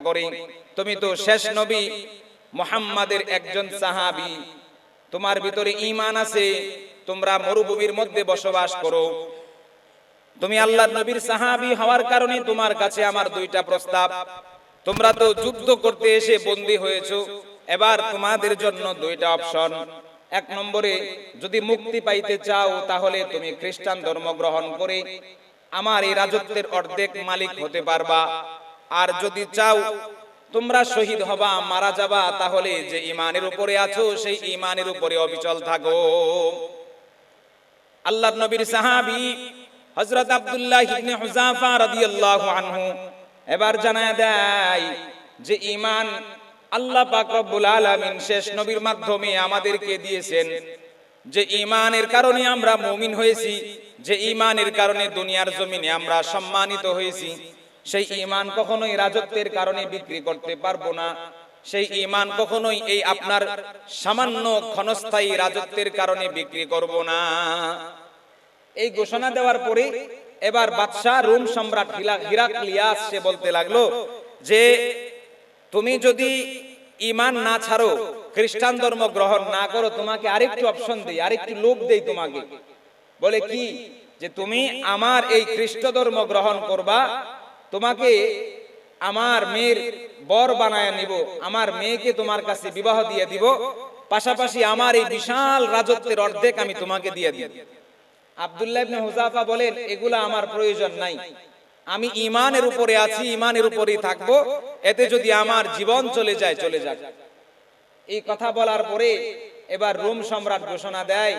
করে, তুমি তো শেষ নবী মুহাম্মাদের একজন সাহাবী, তোমার ভিতরে ঈমান আছে, তোমরা মরুভূমির মধ্যে বসবাস করো, তুমি আল্লাহর নবীর সাহাবী হওয়ার কারণে তোমার কাছে আমার দুইটা প্রস্তাব। তোমরা তো যুদ্ধ করতে এসে বন্দী হয়েছো, এবার তোমাদের জন্য দুইটা অপশন। এক নম্বরে, যদি মুক্তি পাইতে চাও তাহলে তুমি খ্রিস্টান ধর্ম গ্রহণ করে আমার এই রাজত্বের অর্ধেক মালিক হতে পারবা, আর যদি চাও তোমরা শহীদ হবা, মারা যাবা, তাহলে যে ঈমানের উপরে আছো সেই ঈমানের উপরে অবিচল থাকো। আল্লাহর নবীর সাহাবী হযরত আব্দুল্লাহ ইবনে হুযাফা রাদিয়াল্লাহু আনহু এবার জানায় দেয় যে ঈমান আল্লাহ পাক রব্বুল আলামিন শেষ নবীর মাধ্যমে আমাদেরকে দিয়েছেন, যে ঈমানের কারণে আমরা মুমিন হয়েছি, যে ঈমানের কারণে দুনিয়ার জমিনে আমরা সম্মানিত হয়েছি, সেই ঈমান কখনোই রাজত্বের কারণে বিক্রি করতে পারবো না। সেই ঈমান কখনোই এই আপনার সামান্য ক্ষণস্থায়ী রাজত্বের কারণে বিক্রি করব না। এই ঘোষণা দেওয়ার পরে এবার বাদশাহ রোম সম্রাট হিরাক্লিয়াস সে বলতে লাগলো যে তুমি যদি ঈমান না ছাড়ো, খ্রিস্টান ধর্ম গ্রহণ না করো, তোমাকে আরেকটু অপশন দেই, আরেকটু লোভ দেই তোমাকে। বলে কি? যে তুমি আমার এই খ্রিস্ট ধর্ম গ্রহণ করবা, তোমাকে আমার মেয়ের বর বানায় নিব, আমার মেয়েকে তোমার কাছে বিবাহ দিয়ে দিব, পাশাপাশি আমার এই বিশাল রাজত্বের অর্ধেক আমি তোমাকে দিয়ে দিব। আব্দুল্লাহ ইবনে হুযাফা বলেন, এগুলা আমার প্রয়োজন নাই, আমি ঈমানের উপরে আছি, ঈমানের উপরেই থাকবো, এতে যদি আমার জীবন চলে যায় চলে যাক। এই কথা বলার পরে এবার রোম সম্রাট ঘোষণা দেয়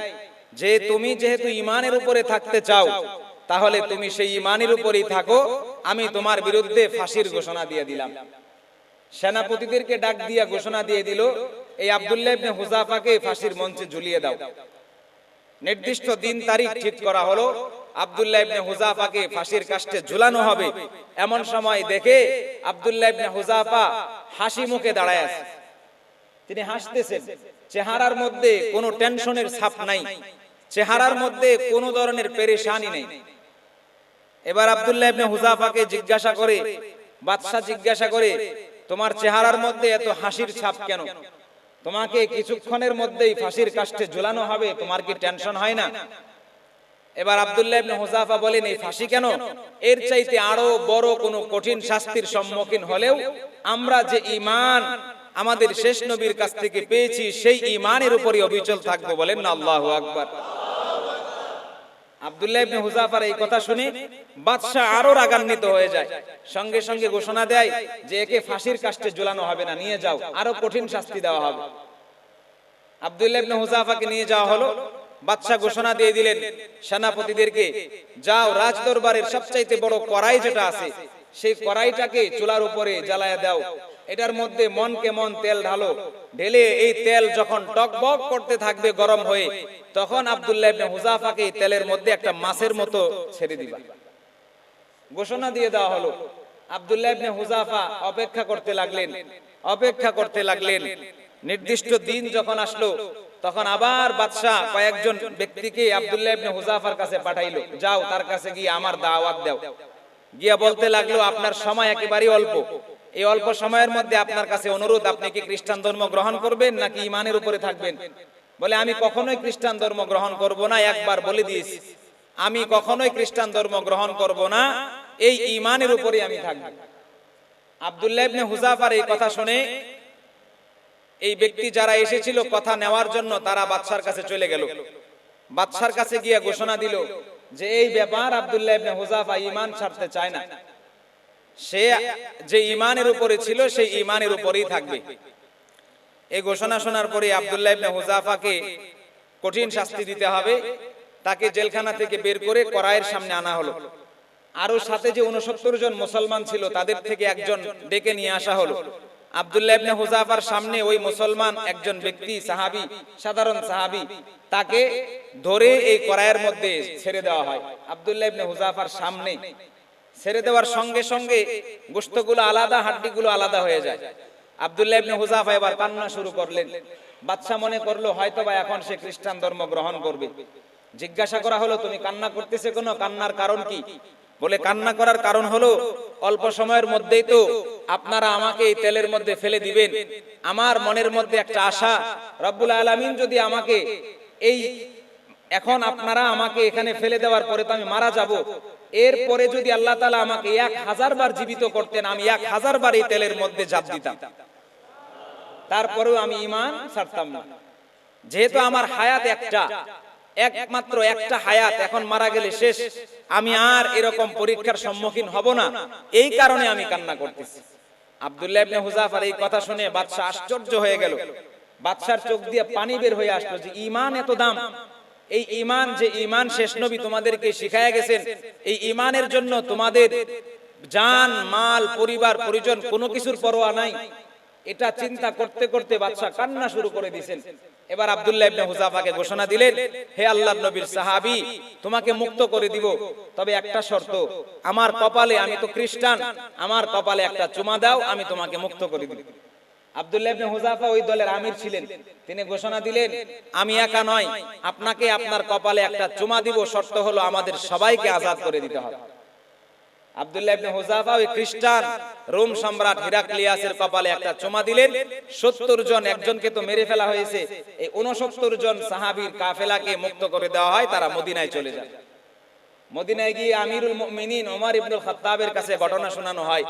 যে তুমি যেহেতু ঈমানের উপরে থাকতে চাও, তাহলে তুমি সেই ঈমানের উপরেই থাকো, আমি তোমার বিরুদ্ধে ফাঁসির ঘোষণা দিয়ে দিলাম। সেনাপতিদেরকে ডাক দিয়া ঘোষণা দিয়ে দিল, এই আব্দুল্লাহ ইবনে হুযাফাকে ফাঁসির মঞ্চে ঝুলিয়ে দাও। নির্দিষ্ট দিন তারিখ ঠিক করা হলো, আব্দুল্লাহ ইবনে হুযাফাকে ফাঁসির কাস্টে ঝুলানো হবে। এমন সময় দেখে আব্দুল্লাহ ইবনে হুযাফা হাসি মুখে দাঁড়ায় আছে, তিনি হাসতেছেন, চেহারার মধ্যে কোনো টেনশনের ছাপ নাই, চেহারার মধ্যে কোনো ধরনের পেরেশানি নেই। এবার আব্দুল্লাহ ইবনে হুযাফাকে জিজ্ঞাসা করে, বাদশা জিজ্ঞাসা করে, তোমার চেহারার মধ্যে এত হাসির ছাপ কেন? তোমাকে কিছুক্ষণের মধ্যেই ফাঁসির কাস্টে ঝুলানো হবে, তোমার কি টেনশন হয় না? এবার আব্দুল্লাহ ইবনে হুযাফা বলেন, এই ফাঁসি কেন, এর চাইতে আরো বড় কোনো কঠিন শাস্তির সম্মুখীন হলেও আমরা যে ঈমান আমাদের শেষ নবীর কাছ থেকে পেয়েছি সেই ঈমানের উপরই অবিচল থাকবো। বলেন না আল্লাহু আকবার। আব্দুল্লাহ ইবনে হুযাফার এই কথা শুনে বাদশা আরো রাগান্বিত হয়ে যায়, সঙ্গে সঙ্গে ঘোষণা দেয় যে একে ফাঁসির কাস্টে ঝুলানো হবে না, নিয়ে যাও, আরো কঠিন শাস্তি দেওয়া হবে। আব্দুল্লাহ ইবনে হুযাফাকে নিয়ে যাওয়া হলো। বাদশা ঘোষণা দিয়ে দিলেন সেনাপতিদেরকে, যাও রাজ দরবারের সবচাইতে বড় কড়াই যেটা আছে সেই কড়াইটাকে চুলার উপরে জ্বালায়া দাও, এটার মধ্যে মনকে মন তেল ঢালো, ঢেলে এই তেল যখন টকবক করতে থাকবে গরম হয়ে, তখন আব্দুল্লাহ ইবনে হুযাফাকে এই তেলের মধ্যে একটা মাছের মতো ছেড়ে দিবা। ঘোষণা দিয়ে দেওয়া হলো। আব্দুল্লাহ ইবনে হুযাফা অপেক্ষা করতে লাগলেন, অপেক্ষা করতে লাগলেন। নির্দিষ্ট দিন যখন আসলো, তখন আবার বাদশা কয়েকজন ব্যক্তিকে আব্দুল্লাহ ইবনে হুযাফার কাছে পাঠাইলো, যাও তার কাছে গিয়ে আমার দাওয়াত দাও। গিয়া বলতে লাগলো, আপনার সময় একেবারেই অল্প, এই অল্প সময়ের মধ্যে আপনার কাছে অনুরোধ, আপনি কি খ্রিস্টান ধর্ম গ্রহণ করবেন নাকি ঈমানের উপরে থাকবেন? বলে, আমি কখনোই খ্রিস্টান ধর্ম গ্রহণ করব না, একবার বলে দিয়েছি, আমি কখনোই খ্রিস্টান ধর্ম গ্রহণ করব না, এই ঈমানের উপরে আমি থাকব। আব্দুল্লাহ ইবনে হুযাফার এই কথা শুনে এই ব্যক্তি যারা এসেছিল কথা নেওয়ার জন্য, তারা বাদশার কাছে চলে গেল। বাদশার কাছে গিয়ে ঘোষণা দিল যে এই ব্যাপার আব্দুল্লাহ ইবনে হুযাফা ঈমান ছাড়তে চায় না, সে যে ঈমানের উপরে ছিল সেই ঈমানের উপরেই থাকবে। এই ঘোষণা শোনার পরে আব্দুল্লাহ ইবনে হুযাফাকে কঠিন শাস্তি দিতে হবে, তাকে জেলখানা থেকে বের করে কড়াইয়ের সামনে আনা হলো। আরো সাথে যে 69 জন মুসলমান ছিল তাদের থেকে একজন ডেকে নিয়ে আসা হলো। আব্দুল্লাহ ইবনে হুযাফার সামনে ওই মুসলমান একজন ব্যক্তি, সাহাবী, সাধারণ সাহাবী, তাকে ধরে এই কড়াইয়ের মধ্যে ছেড়ে দেওয়া হয়। আব্দুল্লাহ ইবনে হুযাফার সামনে ছেড়ে দেওয়ার সঙ্গে সঙ্গে গোশতগুলো আলাদা, হাড্ডিগুলো আলাদা হয়ে যায়। আব্দুল্লাহ ইবনে হুযাফা এবার কান্না শুরু করলেন। বাদশা মনে করলো হয়তোবা এখন সে খ্রিস্টান ধর্ম গ্রহণ করবে। জিজ্ঞাসা করা হলো, তুমি কান্না করতেছে কেন, কান্নার কারণ কি? বলে কান্না করার কারণ হলো অল্প সময়ের মধ্যেই তো আপনারা আমাকে এই তেলের মধ্যে ফেলে দিবেন। আমার মনের মধ্যে একটা আশা, রব্বুল আলামিন যদি আমাকে এই এখন আপনারা আমাকে এখানে ফেলে দেওয়ার পরে তো আমি মারা যাব, এরপরে যদি আল্লাহ তাআলা আমাকে 1000 বার জীবিত করতেন, আমি 1000 বার এই তেলের মধ্যে ঝাঁপ দিতাম, তারপরেও আমি ঈমান ছাড়তাম না। যেহেতু আমার হায়াত একমাত্র একটা হায়াত, এখন মারা গেলে শেষ, আমি আর এরকম পরীক্ষার সম্মুখীন হব না, এই কারণে আমি কান্না করতেছি। আব্দুল্লাহ ইবনে হুযাফার এই কথা শুনে বাদশা আশ্চর্য হয়ে গেল। বাদশার চোখ দিয়ে পানি বের হয়ে আসলো যে ঈমান এত দাম, এই ঈমান, যে ঈমান শেষ নবী তোমাদেরকে শিখায়া গেছেন, এই ঈমানের জন্য তোমাদের জান মাল পরিবার পরিজন কোনো কিছুর পরোয়া নাই। এটা চিন্তা করতে করতে বাদশা কান্না শুরু করে দিয়েছেন। এবার আব্দুল্লাহ ইবনে হুযাফাকে ঘোষণা দিলেন, হে আল্লাহর নবীর সাহাবী, তোমাকে মুক্ত করে দিব, তবে একটা শর্ত, আমার কপালে, আমি তো খ্রিস্টান, আমার কপালে একটা চুমা দাও, আমি তোমাকে মুক্ত করে দিব। আব্দুল্লাহ ইবনে হুযাফা ওই দলের আমির ছিলেন। তিনি ঘোষণা দিলেন, আমি একা নয়, আপনাকে আপনার কপালে একটা চুমা দিব, শর্ত হলো আমাদের সবাইকে আজাদ করে দিতে হবে। আব্দুল্লাহ ইবনে হুযাফা ওই খ্রিস্টান রোম সম্রাট হিরাক্লিয়াসের কপালে একটা চুমা দিলেন। 70 জন, একজনকে তো মেরে ফেলা হয়েছে, এই 69 জন সাহাবীর কাফেলাকে মুক্ত করে দেওয়া হয়, তারা মদিনায় চলে যায়। মদিনায় গিয়ে আমিরুল মুমিনিন ওমর ইবনুল খাত্তাবের কাছে ঘটনা শোনানো হয়।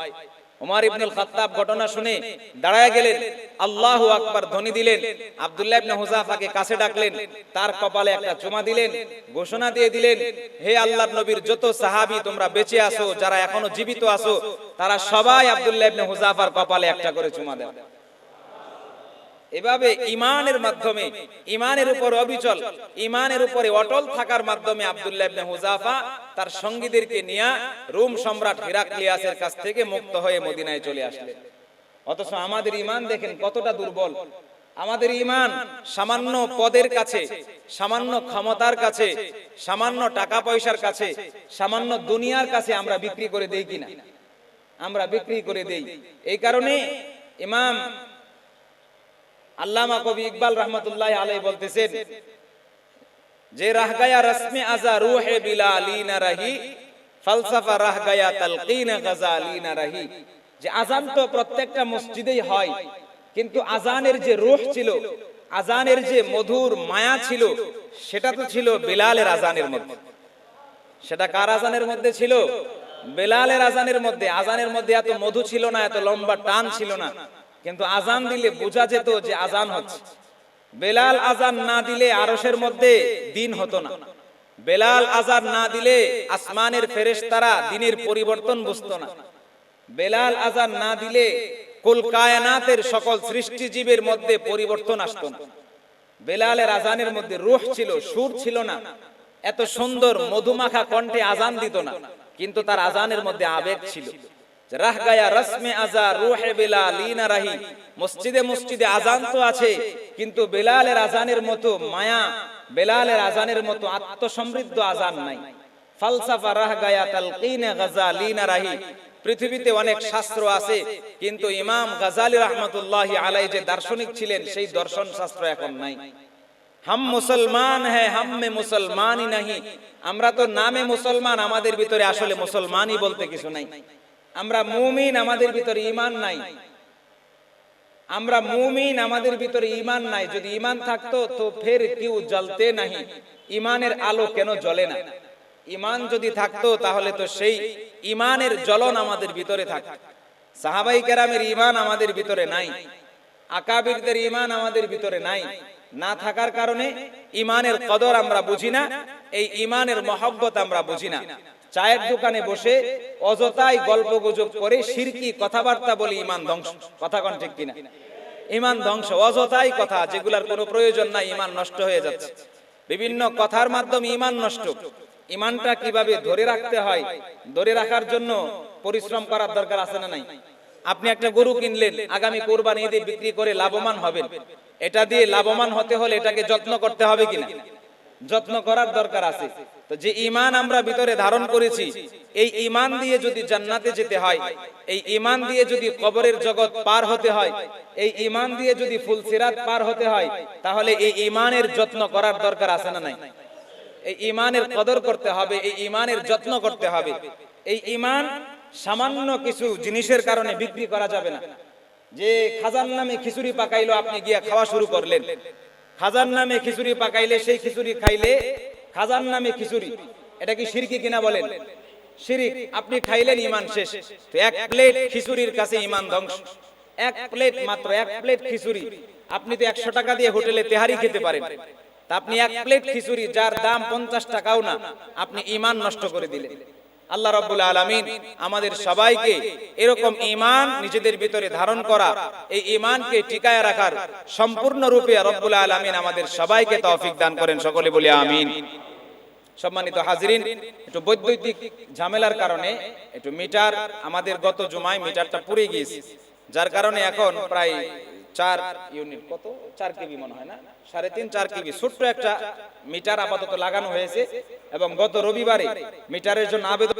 ওমর ইবনুল খাত্তাব ঘটনা শুনে দাঁড়ায় গেলেন, আল্লাহু আকবার ধ্বনি দিলেন, আব্দুল্লাহ ইবনে হুযাফাকে কাছে ডাকলেন, তার কপালে একটা চুমা দিলেন, ঘোষণা দিয়ে দিলেন, হে আল্লাহর নবীর যত সাহাবী তোমরা বেঁচে আছো, যারা এখনো জীবিত আছো, তারা সবাই আব্দুল্লাহ ইবনে হুযাফার কপালে একটা করে চুমা দাও। এভাবে ঈমানের মাধ্যমে, ঈমানের উপর অবিচল, ঈমানের উপরে অটল থাকার মাধ্যমে আব্দুল্লাহ ইবনে হুযাফা তার সঙ্গীদেরকে নিয়ে রোম সম্রাট হিরাক্লিয়াসের কাছ থেকে মুক্ত হয়ে মদিনায় চলে আসলেন। অথচ আমাদের ঈমান দেখেন কতটা দুর্বল। আমাদের ঈমান সামান্য পদের কাছে, সামান্য ক্ষমতার কাছে, সামান্য টাকা পয়সার কাছে, সামান্য দুনিয়ার কাছে আমরা বিক্রি করে দেই কিনা? আমরা বিক্রি করে দেই। এই কারণে ইমাম আল্লামা কবি ইকবাল রহমতুল্লাহ আলাইহি বলতেছেন যে রাহ গায়া রসমে আজা রূহে বিলালি না রহি, ফলসফা রাহ গায়া তালকিন গজালি না রহি। যে আজান তো প্রত্যেকটা মসজিদেই হয়, কিন্তু আজানের যে রূহ ছিল, আজানের যে মধুর মায়া ছিল, সেটা তো ছিল বিলালের আজানের মধ্যে। সেটা কার আজানের মধ্যে ছিল? বেলালের আজানের মধ্যে। আজানের মধ্যে এত মধু ছিল না, এত লম্বা টান ছিল না, কিন্তু আজান দিলে বোঝা যেত যে আজান হচ্ছে। বেলাল আজান না দিলে আরশের মধ্যে দিন হতো না। বেলাল আজান না দিলে আসমানের ফেরেশতারা দিনের পরিবর্তন বুঝতো না। বেলাল আজান না দিলে কুল কায়নাতের সকল সৃষ্টিজীবের মধ্যে পরিবর্তন আসতো না। বেলালের আজানের মধ্যে রূহ ছিল, সুর ছিল না। এত সুন্দর মধুমাখা কণ্ঠে আজান দিত না, কিন্তু তার আজানের মধ্যে আবেগ ছিল। রাহ গায়া রসমে আজা রূহে বেলালি না রাহি। মসজিদে মসজিদে আজান তো আছে, কিন্তু বেলালের আজানের মতো মায়া, বেলালের আজানের মতো আত্মসমৃদ্ধ আজান নাই। ফালসাফা রাহ গায়া তালকিন গজালি না রাহি। পৃথিবীতে অনেক শাস্ত্র আছে, কিন্তু ইমাম গাজালি রহমতুল্লাহি আলাইহি যে দার্শনিক ছিলেন, সেই দর্শন শাস্ত্র এখন নাই। হাম মুসলমান হ্যাঁ, হাম মে মুসলমানই নাহি। আমরা তো নামে মুসলমান, আমাদের ভিতরে আসলে মুসলমানই বলতে কিছু নাই। আমরা মুমিন, আমাদের ভিতরে ঈমান নাই। আমরা মুমিন, আমাদের ভিতরে ঈমান নাই। যদি ঈমান থাকতো তো ফের কিউ জ্বলতে নাহি, ঈমানের আলো কেন জ্বলে না? ঈমান যদি থাকতো তাহলে তো সেই ঈমানের জ্বলন আমাদের ভিতরে থাকতো। সাহাবাই কেরামের ঈমান আমাদের ভিতরে নাই, আকাবিরদের ঈমান আমাদের ভিতরে নাই। না থাকার কারণে ঈমানের কদর আমরা বুঝি না, এই ঈমানের মহব্বত আমরা বুঝি না। চায়ের দোকানে বসে অযথাই গল্প গুজব করে শিরকি কথাবার্তা বলি ঈমান ধ্বংস। কথা কোন ঠিক কিনা? ঈমান ধ্বংস, অযথাই কথা যেগুলোর কোনো প্রয়োজন নাই, ঈমান নষ্ট হয়ে যাচ্ছে। বিভিন্ন কথার মাধ্যমে ঈমান নষ্ট। ঈমানটা কিভাবে ধরে রাখতে হয়, ধরে রাখার জন্য পরিশ্রম করার দরকার আছে না নাই? আপনি একটা গরু কিনলেন, আগামী কুরবানি ঈদে বিক্রি করে লাভবান হবেন। এটা দিয়ে লাভবান হতে হলে এটাকে যত্ন করতে হবে কিনা? যত্ন করার দরকার আছে। তো যে ঈমান আমরা ভিতরে ধারণ করেছি, এই ঈমান দিয়ে যদি জান্নাতে যেতে হয়, এই ঈমান দিয়ে যদি কবরের জগৎ পার হতে হয়, এই ঈমান দিয়ে যদি ফুলসিরাত পার হতে হয়, তাহলে এই ঈমানের যত্ন করার দরকার আছে না নাই? এই ঈমানের কদর করতে হবে, এই ঈমানের যত্ন করতে হবে। এই ঈমান সামান্য কিছু জিনিসের কারণে বিক্রি করা যাবে না। যে খাজার নামে খিচুড়ি পাকাইলো, আপনি গিয়া খাওয়া শুরু করলেন, খাজার নামে খিচুড়ি পাকাইলে সেই খিচুড়ি খাইলে, খাজার নামে খিচুড়ি, এটা কি শিরকি কিনা বলেন? শিরিক। আপনি খাইলেন, ঈমান শেষ। তো এক প্লেট খিচুড়ির কাছে ঈমান ধ্বংস। এক প্লেট, মাত্র এক প্লেট খিচুড়ি। আপনি তো 100 টাকা দিয়ে হোটেলে তেহারি খেতে পারেন, তা আপনি এক প্লেট খিচুড়ি যার দাম 50 টাকাও না, আপনি ঈমান নষ্ট করে দিলেন। আল্লাহ রাব্বুল আলামিন আমাদের সবাইকে এরকম ঈমান নিজেদের ভিতরে ধারণ করা, এই ঈমানকে টিকায় রাখার সম্পূর্ণ রূপে রাব্বুল আলামিন আমাদের সবাইকে তৌফিক দান করেন, সকলে বলি আমিন। সম্মানিত হাজিরিন, একটু বৈদ্যুতিক ঝামেলার কারণে একটু মিটার, আমাদের গত জুমায় মিটারটা পুড়ে গিয়েছে, যার কারণে এখন প্রায় 4 ইউনিট, কত 4 কেবি মনে হয় না, 3.5 4 কেবি ছোট্ট একটা মিটার আপাতত লাগানো হয়েছে। এবং গত রবিবারে মিটারের জন্য আবেদন